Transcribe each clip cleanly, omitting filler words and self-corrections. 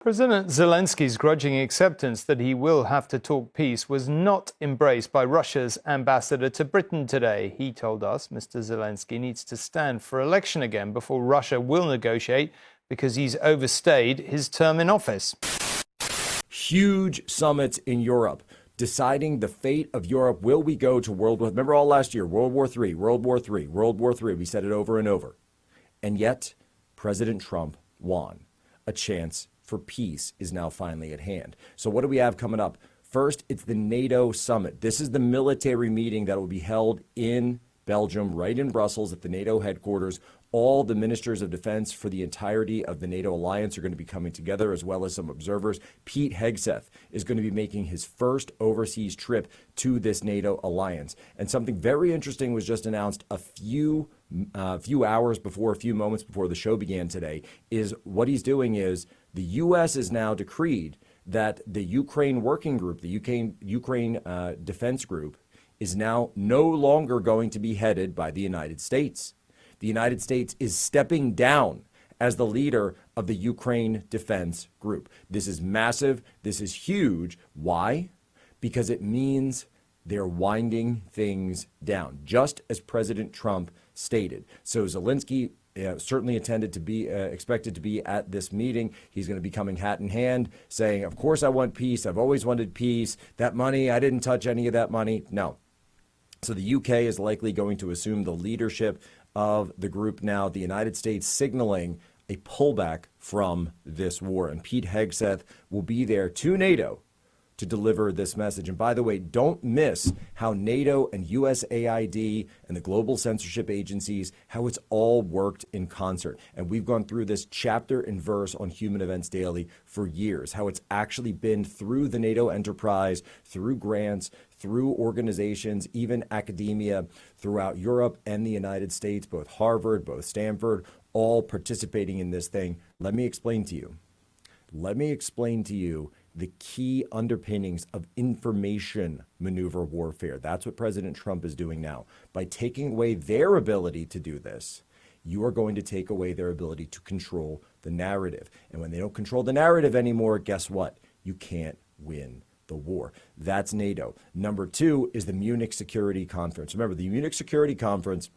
President Zelensky's grudging acceptance that he will have to talk peace was not embraced by Russia's ambassador to Britain today. He told us Mr. Zelensky needs to stand for election again before Russia will negotiate because he's overstayed his term in office. Huge summits in Europe deciding the fate of Europe. Will we go to World War? Remember all last year, World War III, World War III, World War III. We said it over and over. And yet, President Trump won. A chance for peace is now finally at hand. So what do we have coming up? First, it's the NATO summit. This is the military meeting that will be held in Belgium, right in Brussels at the NATO headquarters. All the ministers of defense for the entirety of the NATO alliance are going to be coming together, as well as some observers. Pete Hegseth is going to be making his first overseas trip to this NATO alliance. And something very interesting was just announced a few moments before the show began today, is what he's doing is the U.S. has now decreed that the Ukraine working group, the Ukraine defense group, is now no longer going to be headed by the United States. The United States is stepping down as the leader of the Ukraine defense group. This is massive. This is huge. Why? Because it means they're winding things down, just as President Trump stated. So Zelensky certainly expected to be at this meeting. He's going to be coming hat in hand, saying, of course I want peace. I've always wanted peace. That money, I didn't touch any of that money. No. So the UK is likely going to assume the leadership of the group now, the United States signaling a pullback from this war. And Pete Hegseth will be there to NATO to deliver this message. And by the way, don't miss how NATO and USAID and the global censorship agencies, how it's all worked in concert. And we've gone through this chapter and verse on Human Events Daily for years, how it's actually been through the NATO enterprise, through grants, through organizations, even academia throughout Europe and the United States, both Harvard, both Stanford, all participating in this thing. Let me explain to you the key underpinnings of information maneuver warfare. That's what President Trump is doing now. By taking away their ability to do this, you are going to take away their ability to control the narrative. And when they don't control the narrative anymore, guess what? You can't win the war. That's NATO. Number two is the Munich Security Conference. Remember, the Munich Security Conference,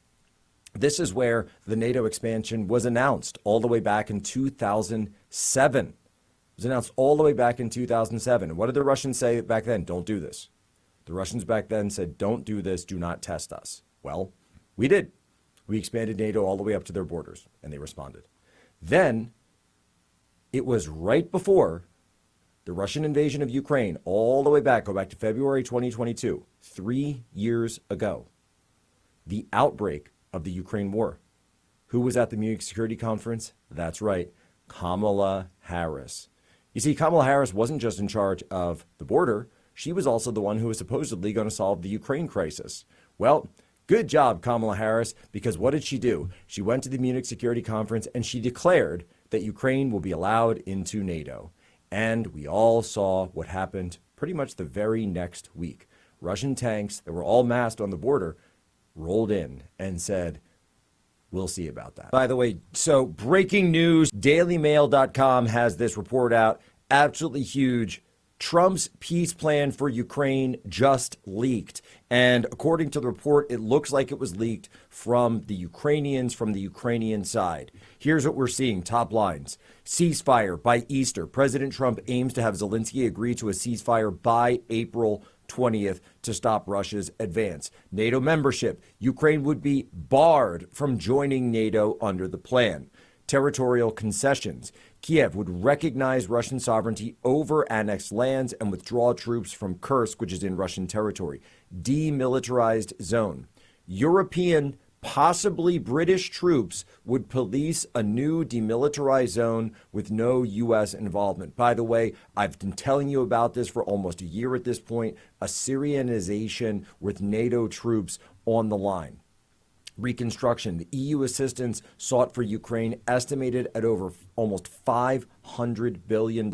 this is where the NATO expansion was announced all the way back in 2007. It was announced all the way back in 2007. And what did the Russians say back then? Don't do this. The Russians back then said, don't do this. Do not test us. Well, we did. We expanded NATO all the way up to their borders, and they responded. Then it was right before the Russian invasion of Ukraine, all the way back, go back to February 2022, 3 years ago, the outbreak of the Ukraine war. Who was at the Munich Security Conference? That's right, Kamala Harris. You see, Kamala Harris wasn't just in charge of the border. She was also the one who was supposedly going to solve the Ukraine crisis. Well, good job, Kamala Harris, because what did she do? She went to the Munich Security Conference and she declared that Ukraine will be allowed into NATO. And we all saw what happened pretty much the very next week. Russian tanks that were all massed on the border rolled in and said, we'll see about that. By the way, so breaking news, dailymail.com has this report out. Absolutely huge. Trump's peace plan for Ukraine just leaked. And according to the report, it looks like it was leaked from the Ukrainians, from the Ukrainian side. Here's what we're seeing. Top lines. Ceasefire by Easter. President Trump aims to have Zelensky agree to a ceasefire by April 20th to stop Russia's advance. NATO membership. Ukraine would be barred from joining NATO under the plan. Territorial concessions. Kiev would recognize Russian sovereignty over annexed lands and withdraw troops from Kursk, which is in Russian territory. Demilitarized zone. European, possibly British troops would police a new demilitarized zone with no U.S. involvement. By the way, I've been telling you about this for almost a year at this point. A Syrianization with NATO troops on the line. Reconstruction. The EU assistance sought for Ukraine estimated at over almost $500 billion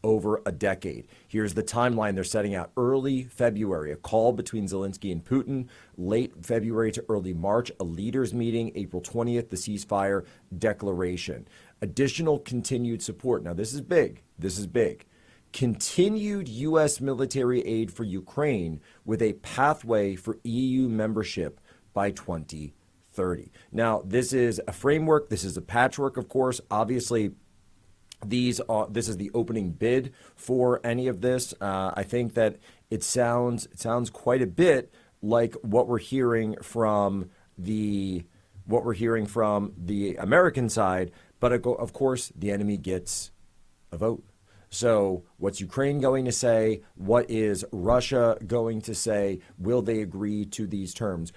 over a decade. Here's the timeline they're setting out: early February, a call between Zelensky and Putin; late February to early March, a leaders meeting; April 20th, the ceasefire declaration. Additional continued support. Now, this is big. This is big. Continued U.S. military aid for Ukraine with a pathway for EU membership by 2030. Now, this is a framework. This is a patchwork, of course. Obviously, this is the opening bid for any of this. I think that it sounds quite a bit like what we're hearing from the American side, but of course the enemy gets a vote. So what's Ukraine going to say? What is Russia going to say? Will they agree to these terms?